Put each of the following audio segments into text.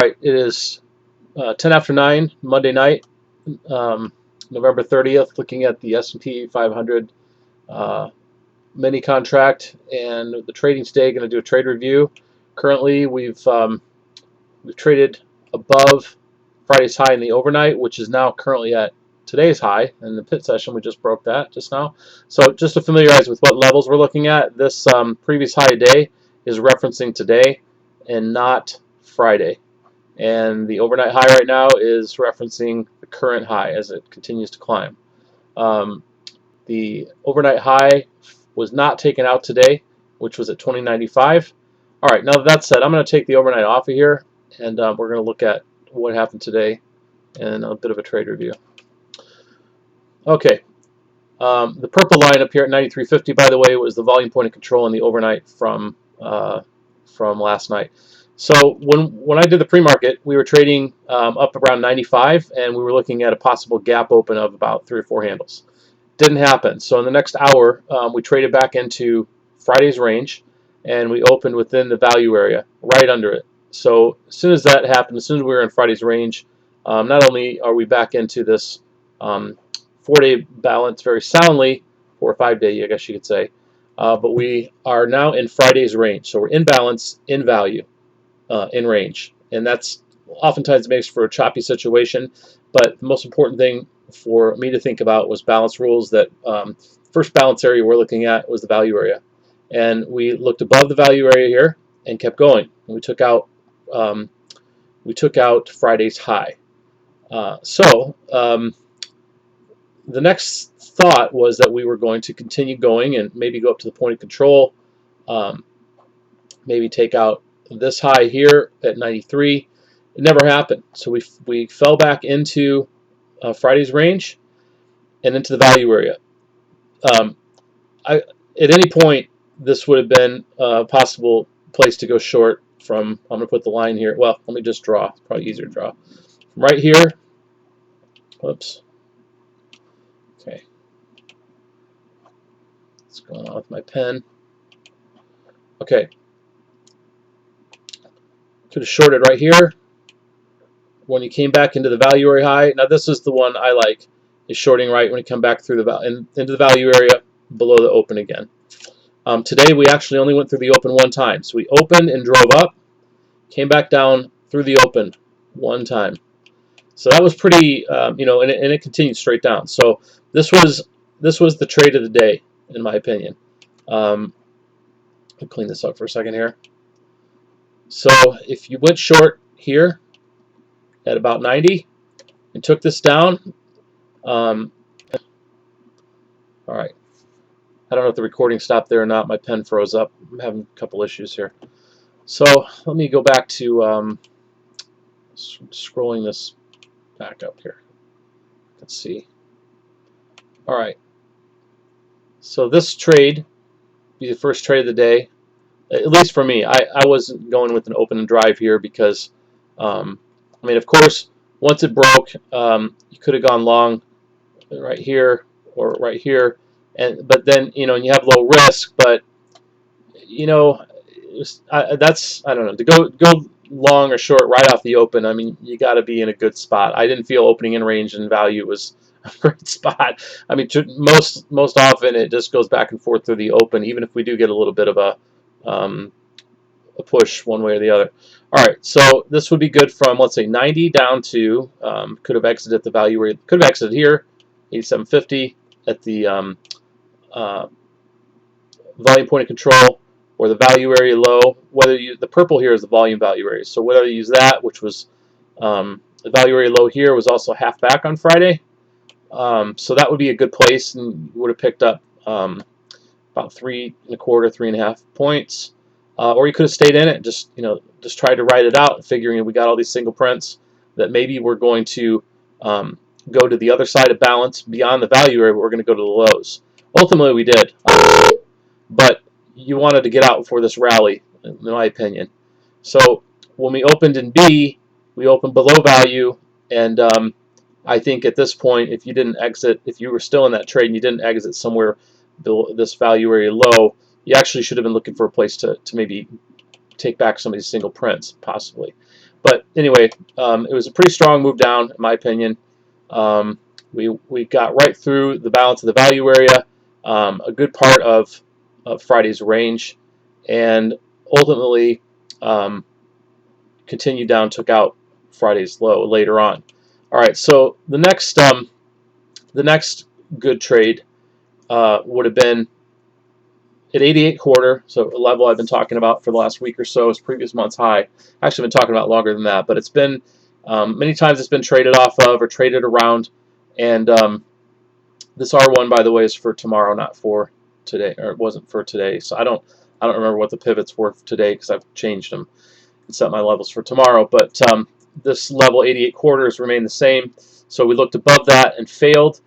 right, it is 10 after 9, Monday night, um, November 30th, looking at the S&P 500 mini contract and the trading today. Going to do a trade review. Currently, we've traded above Friday's high in the overnight, which is now currently at today's high. In the pit session, we just broke that just now. So just to familiarize with what levels we're looking at, this previous high today is referencing today and not Friday. And the overnight high right now is referencing the current high as it continues to climb. The overnight high was not taken out today, which was at 2095. All right, now that that's said, I'm going to take the overnight off of here, and we're going to look at what happened today and a bit of a trade review. Okay, the purple line up here at 93.50, by the way, was the volume point of control in the overnight from last night. So when I did the pre-market, we were trading up around 95, and we were looking at a possible gap open of about 3 or 4 handles. Didn't happen. So in the next hour, we traded back into Friday's range, and we opened within the value area, right under it. So as soon as that happened, as soon as we were in Friday's range, not only are we back into this 4-day balance very soundly, 4 or 5-day, I guess you could say, but we are now in Friday's range. So we're in balance, in value, in range. And that's oftentimes makes for a choppy situation. But the most important thing for me to think about was balance rules. That first balance area we're looking at was the value area. And we looked above the value area here and kept going. And we took out Friday's high. The next thought was that we were going to continue going and maybe go up to the point of control, maybe take out this high here at 93. It never happened. So we fell back into Friday's range and into the value area. At any point, this would have been a possible place to go short from. I'm going to put the line here. Well, let me just draw. It's probably easier to draw. From right here. Whoops. Okay. What's going on with my pen? Okay. Could have shorted right here when you came back into the value area high. Now this is the one I like, is shorting right when you come back through into the value area below the open again. Today we actually only went through the open one time. So we opened and drove up, came back down through the open one time. So that was pretty, and it continued straight down. So this was the trade of the day, in my opinion. I'll clean this up for a second here. So if you went short here at about 90 and took this down, all right. I don't know if the recording stopped there or not. My pen froze up. I'm having a couple issues here. So let me go back to scrolling this back up here. Let's see. All right. So this trade be the first trade of the day. At least for me, I wasn't going with an open and drive here because, I mean, of course, once it broke, you could have gone long right here or right here, but then you have low risk. But that's, I don't know, to go long or short right off the open. I mean, you got to be in a good spot. I didn't feel opening in range and value was a great spot. I mean, most often it just goes back and forth through the open, even if we do get a little bit of a push one way or the other. All right, so this would be good from, let's say, 90 down to, could have exited the value where could have exited here, 87.50 at the volume point of control, or the value area low. Whether the purple here is the volume value area. So whether you use that, which was the value area low here was also half back on Friday. So that would be a good place, and you would have picked up about 3 1/4, 3.5 points. Or you could have stayed in it, just tried to ride it out, figuring we got all these single prints that maybe we're going to go to the other side of balance beyond the value area, but we're going to go to the lows. Ultimately, we did, but you wanted to get out before this rally, in my opinion. So when we opened in B, we opened below value, and I think at this point, if you didn't exit, if you were still in that trade and you didn't exit somewhere below this value area low, you actually should have been looking for a place to maybe take back some of these single prints, possibly. But anyway, it was a pretty strong move down, in my opinion. We got right through the balance of the value area, a good part of Friday's range, and ultimately continued down, took out Friday's low later on. All right, so the next good trade would have been at 88.25, so a level I've been talking about for the last week or so is previous month's high. Actually, been talking about longer than that, but it's been many times it's been traded off of or traded around, and this R1, by the way, is for tomorrow, not for today, or it wasn't for today. So I don't remember what the pivots were for today because I've changed them and set my levels for tomorrow. But this level 88.25 remained the same, so we looked above that and failed.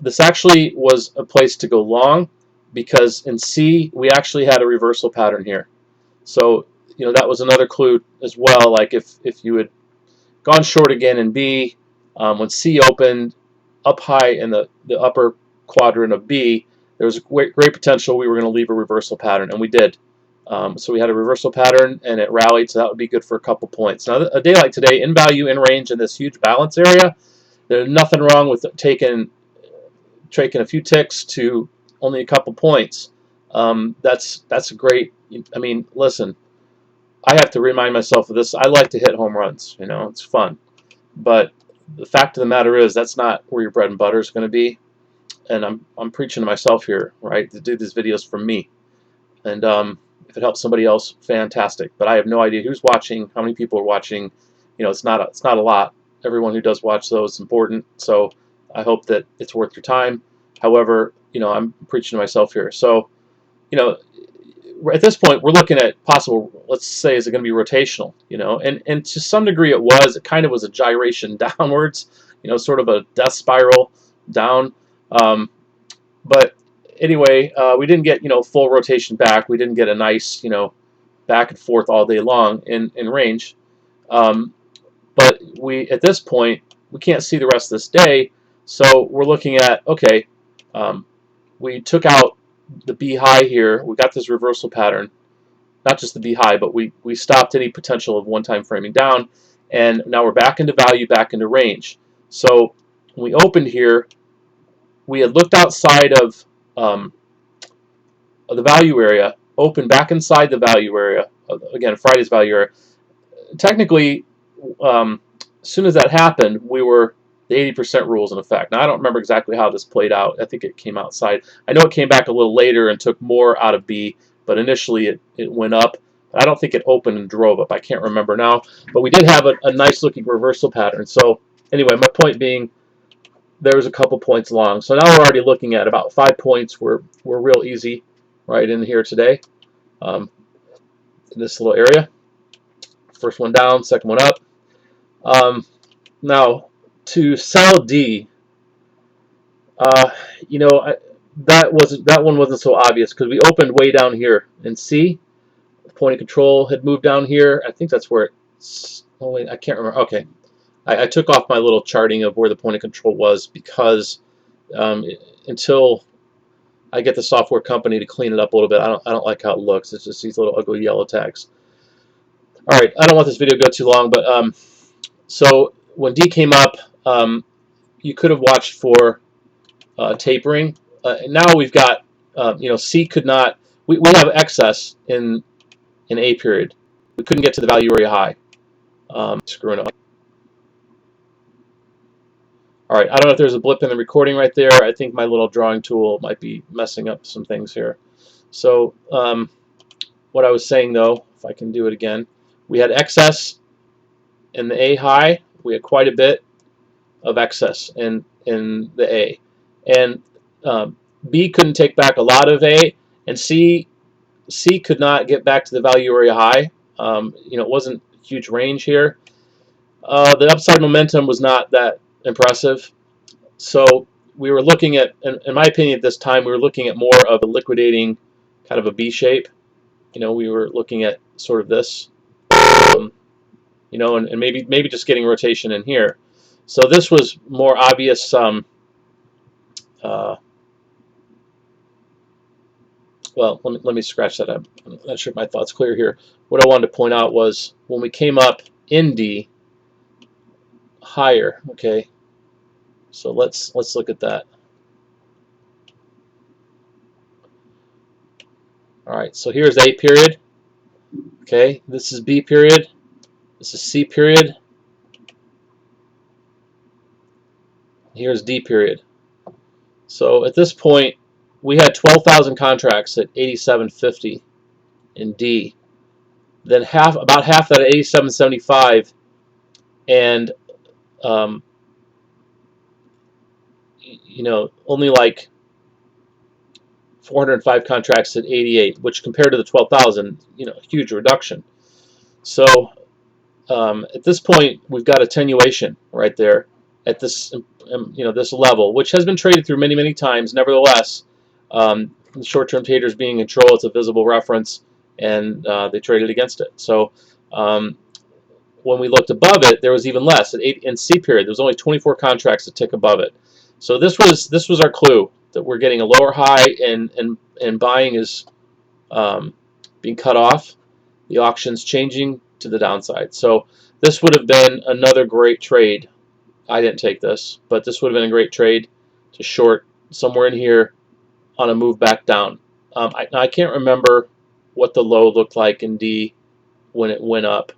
This actually was a place to go long, because in C we actually had a reversal pattern here. So that was another clue as well. Like if you had gone short again in B, when C opened up high in the upper quadrant of B, there was great potential we were going to leave a reversal pattern, and we did. So we had a reversal pattern, and it rallied, so that would be good for a couple points. Now, a day like today, in value, in range, in this huge balance area, there's nothing wrong with taking a few ticks to only a couple points. That's a great. I mean, listen, I have to remind myself of this. I like to hit home runs. It's fun, but the fact of the matter is that's not where your bread and butter is going to be. And I'm preaching to myself here, right? To do these videos for me, and if it helps somebody else, fantastic. But I have no idea who's watching, how many people are watching. It's not a lot. Everyone who does watch those is important. So I hope that it's worth your time. However, I'm preaching to myself here. So, at this point, we're looking at possible, let's say, is it going to be rotational? And to some degree it was. It kind of was a gyration downwards, sort of a death spiral down. But anyway, we didn't get, full rotation back. We didn't get a nice, back and forth all day long in range. But at this point, we can't see the rest of this day. So we're looking at, okay, we took out the B high here. We got this reversal pattern, not just the B high, but we stopped any potential of one-time framing down, and now we're back into value, back into range. So when we opened here, we had looked outside of the value area, opened back inside the value area, again, Friday's value area. Technically, as soon as that happened, the 80% rule is in effect. Now, I don't remember exactly how this played out. I think it came outside. I know it came back a little later and took more out of B, but initially it went up. I don't think it opened and drove up. I can't remember now. But we did have a nice-looking reversal pattern. So anyway, my point being, there was a couple points long. So now we're already looking at about 5 points. We're real easy right in here today, in this little area. First one down, second one up. Now, to sell D, that one wasn't so obvious because we opened way down here in C. The point of control had moved down here. I think that's where it's. Oh wait, I can't remember. Okay, I took off my little charting of where the point of control was because until I get the software company to clean it up a little bit, I don't like how it looks. It's just these little ugly yellow tags. All right, I don't want this video to go too long, but so when D came up, you could have watched for tapering. Now we've got, C could not. We have excess in A period. We couldn't get to the value area high. Screwing up. All right, I don't know if there's a blip in the recording right there. I think my little drawing tool might be messing up some things here. So what I was saying, though, if I can do it again, we had excess in the A high. We had quite a bit of excess in the A. And B couldn't take back a lot of A, and C could not get back to the value area high. It wasn't a huge range here. The upside momentum was not that impressive. So we were looking at, in my opinion at this time, we were looking at more of a liquidating kind of a B shape. We were looking at sort of this, and maybe just getting rotation in here. So this was more obvious. Well, let me scratch that up. I'm not sure if my thought's clear here. What I wanted to point out was when we came up in D higher. Okay, so let's look at that. All right, so here's A period. Okay, this is B period. This is C period. Here's D period. So at this point, we had 12,000 contracts at 87.50 in D. Then about half that at 87.75, and only like 405 contracts at 88, which compared to the 12,000, huge reduction. So at this point, we've got attenuation right there at this, this level, which has been traded through many times. Nevertheless, the short-term traders being in control, it's a visible reference, and they traded against it. So when we looked above it, there was even less. In C period, there was only 24 contracts that tick above it. So this was our clue that we're getting a lower high, and buying is being cut off. The auction's changing to the downside. So this would have been another great trade. I didn't take this, but this would have been a great trade to short somewhere in here on a move back down. I can't remember what the low looked like in D when it went up.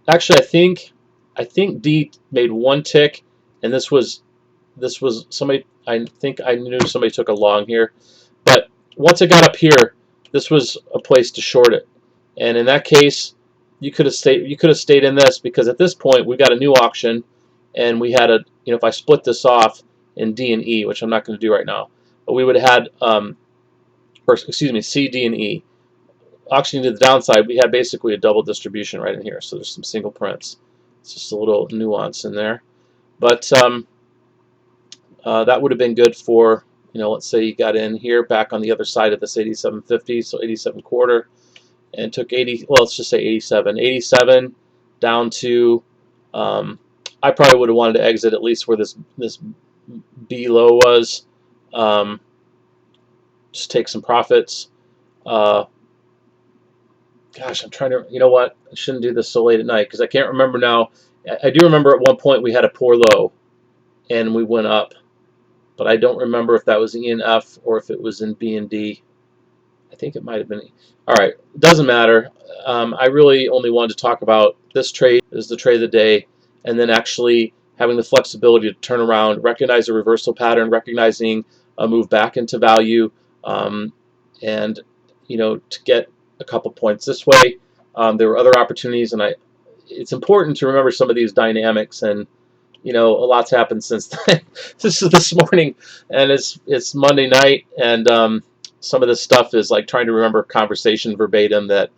Actually, I think D made one tick, and this was somebody. I think I knew somebody took a long here, but once it got up here, this was a place to short it. And in that case, you could have stayed in this, because at this point we got a new auction, and we had if I split this off in D and E, which I'm not going to do right now, but we would have had or excuse me, C, D, and E. Auctioning to the downside, we had basically a double distribution right in here. So there's some single prints. It's just a little nuance in there, but that would have been good for, let's say you got in here back on the other side of this 87.50, so 87.25, and took 80. Well, let's just say 87 down to. I probably would have wanted to exit at least where this B low was. Just take some profits. Gosh, I'm trying to. You know what? I shouldn't do this so late at night, because I can't remember now. I do remember at one point we had a poor low, and we went up, but I don't remember if that was E and F or if it was in B and D. I think it might have been. All right, doesn't matter. I really only wanted to talk about this trade as the trade of the day, and then actually having the flexibility to turn around, recognize a reversal pattern, recognizing a move back into value, and to get a couple points this way. There were other opportunities, and it's important to remember some of these dynamics, and a lot's happened since then. This is this morning, and it's Monday night, and some of this stuff is like trying to remember conversation verbatim that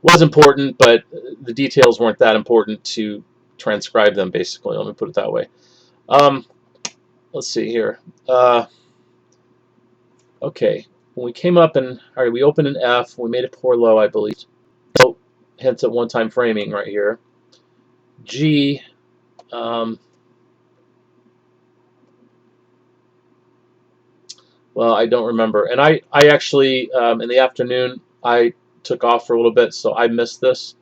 was important, but the details weren't that important to transcribe them, basically. Let me put it that way. Let's see here. Okay, when we came up and, all right, we opened an F, we made a poor low, I believe. So, hence at one-time framing right here. G, well, I don't remember. And I actually, in the afternoon, I took off for a little bit, so I missed this.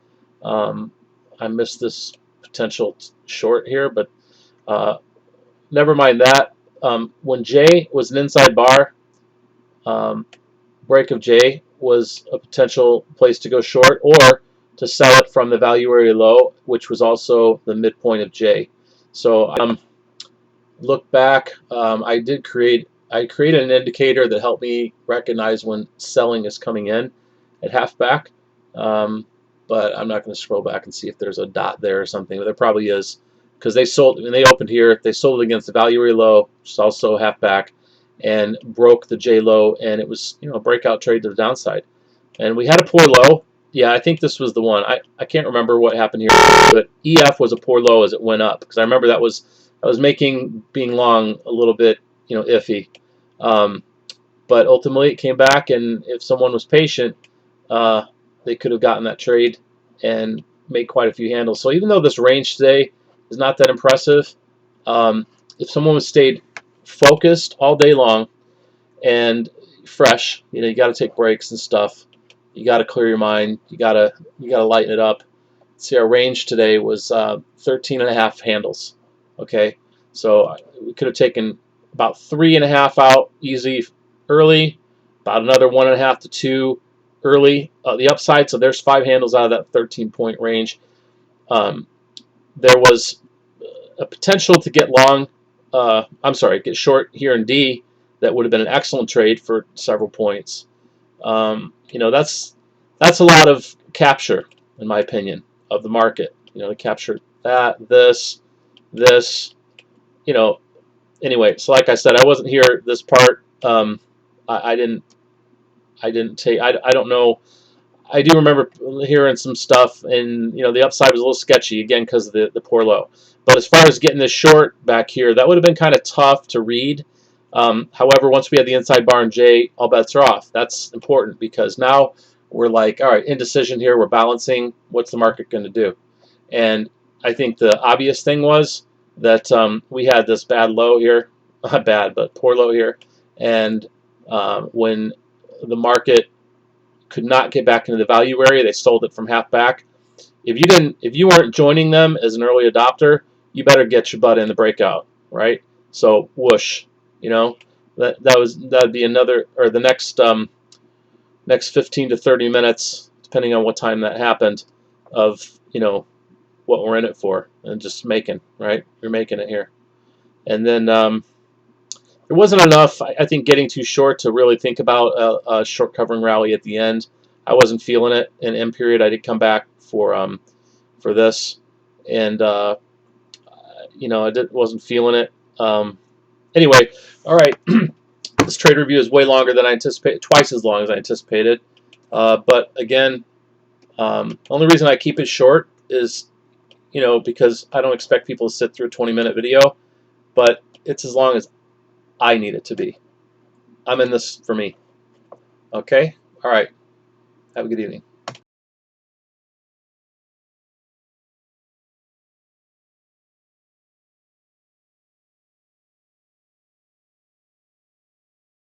I missed this potential short here, but never mind that. When J was an inside bar, break of J was a potential place to go short, or to sell it from the value area low, which was also the midpoint of J. So look back, I created an indicator that helped me recognize when selling is coming in at halfback, but I'm not going to scroll back and see if there's a dot there or something, but there probably is, because they sold when they opened here. They sold it against the value area low, which is also halfback, and broke the J low, and it was a breakout trade to the downside. And we had a poor low. Yeah, I think this was the one. I can't remember what happened here, but EF was a poor low as it went up, because I remember that was making being long a little bit iffy. But ultimately it came back, and if someone was patient, they could have gotten that trade and made quite a few handles. So even though this range today is not that impressive, if someone was stayed focused all day long and fresh, you got to take breaks and stuff. You got to clear your mind. You got to lighten it up. see, our range today was 13.5 handles. Okay, so we could have taken about 3.5 out easy early, about another 1.5 to 2 early the upside. So there's 5 handles out of that 13-point range. There was a potential to get long. Get short here in D. That would have been an excellent trade for several points. That's a lot of capture, in my opinion, of the market. To capture that, this. Anyway, so like I said, I wasn't here this part. I didn't take. I don't know. I do remember hearing some stuff, and the upside was a little sketchy again because of the poor low. But as far as getting this short back here, that would have been kind of tough to read. However, once we had the inside bar in J, all bets are off. That's important because now we're like, all right, indecision here. We're balancing. What's the market going to do? And I think the obvious thing was that we had this bad low here, not bad, but poor low here, and when the market could not get back into the value area, they sold it from half back. If you weren't joining them as an early adopter, you better get your butt in the breakout, right? So whoosh, that'd be another, or the next 15 to 30 minutes, depending on what time that happened, of what we're in it for, and just making, right? You're making it here. And then there wasn't enough, I think, getting too short to really think about a short covering rally at the end. I wasn't feeling it in M period. I did come back for this, and wasn't feeling it. Anyway, all right. This trade review is way longer than I anticipated, twice as long as I anticipated. But again, the only reason I keep it short is because I don't expect people to sit through a 20-minute video, but it's as long as I need it to be. I'm in this for me. Okay? All right. Have a good evening.